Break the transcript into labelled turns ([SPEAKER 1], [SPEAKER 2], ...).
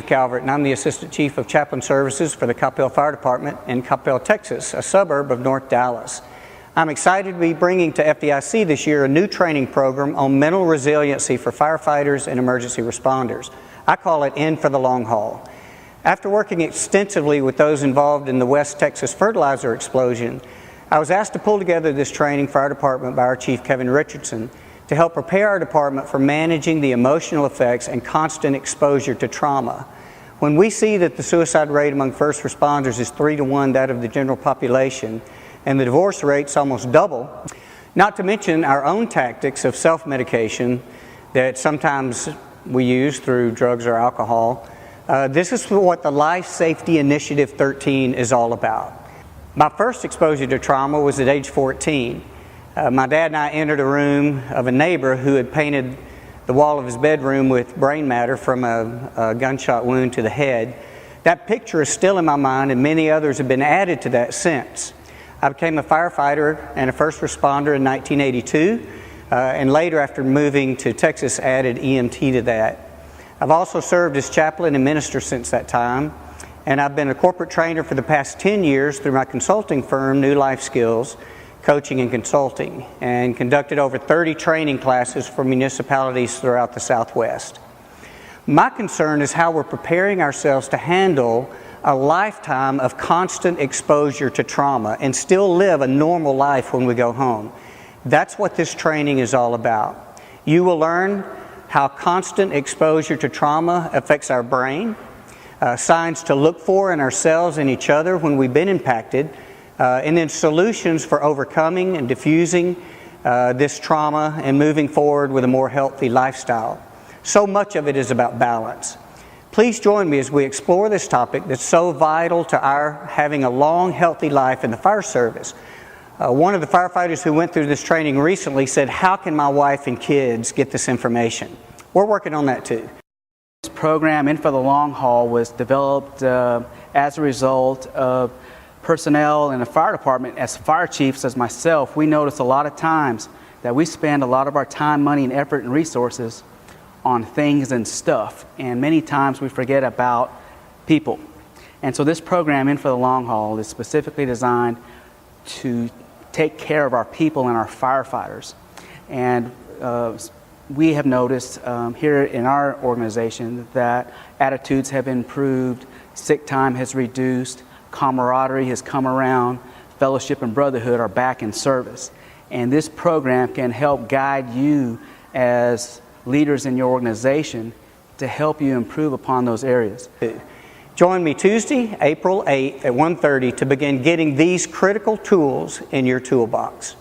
[SPEAKER 1] Calvert, and I'm the Assistant Chief of Chaplain Services for the Coppell Fire Department in Coppell, Texas, a suburb of North Dallas. I'm excited to be bringing to FDIC this year a new training program on mental resiliency for firefighters and emergency responders. I call it In for the Long Haul. After working extensively with those involved in the West Texas fertilizer explosion, I was asked to pull together this training for our department by our Chief Kevin Richardson to help prepare our department for managing the emotional effects and constant exposure to trauma. When we see that the suicide rate among first responders is 3 to 1 that of the general population, and the divorce rate's almost double, not to mention our own tactics of self-medication that sometimes we use through drugs or alcohol, this is what the Life Safety Initiative 13 is all about. My first exposure to trauma was at age 14. My dad and I entered a room of a neighbor who had painted the wall of his bedroom with brain matter from a gunshot wound to the head. That picture is still in my mind, and many others have been added to that since. I became a firefighter and a first responder in 1982, and later, after moving to Texas, added EMT to that. I've also served as chaplain and minister since that time, and I've been a corporate trainer for the past 10 years through my consulting firm, New Life Skills, Coaching and Consulting, and conducted over 30 training classes for municipalities throughout the Southwest. My concern is how we're preparing ourselves to handle a lifetime of constant exposure to trauma and still live a normal life when we go home. That's what this training is all about. You will learn how constant exposure to trauma affects our brain, signs to look for in ourselves and each other when we've been impacted, and then solutions for overcoming and diffusing this trauma and moving forward with a more healthy lifestyle. So much of it is about balance. Please join me as we explore this topic that's so vital to our having a long, healthy life in the fire service. One of the firefighters who went through this training recently said, "How can my wife and kids get this information?" We're working on that too.
[SPEAKER 2] This program, In for the Long Haul, was developed as a result of personnel in the fire department. As fire chiefs, as myself, we notice a lot of times that we spend a lot of our time, money, and effort and resources on things and stuff, and many times we forget about people. And so this program, In for the Long Haul, is specifically designed to take care of our people and our firefighters. And we have noticed here in our organization that attitudes have improved, sick time has reduced, camaraderie has come around, fellowship and brotherhood are back in service. And this program can help guide you as leaders in your organization to help you improve upon those areas.
[SPEAKER 1] Join me Tuesday, April 8th at 1:30 to begin getting these critical tools in your toolbox.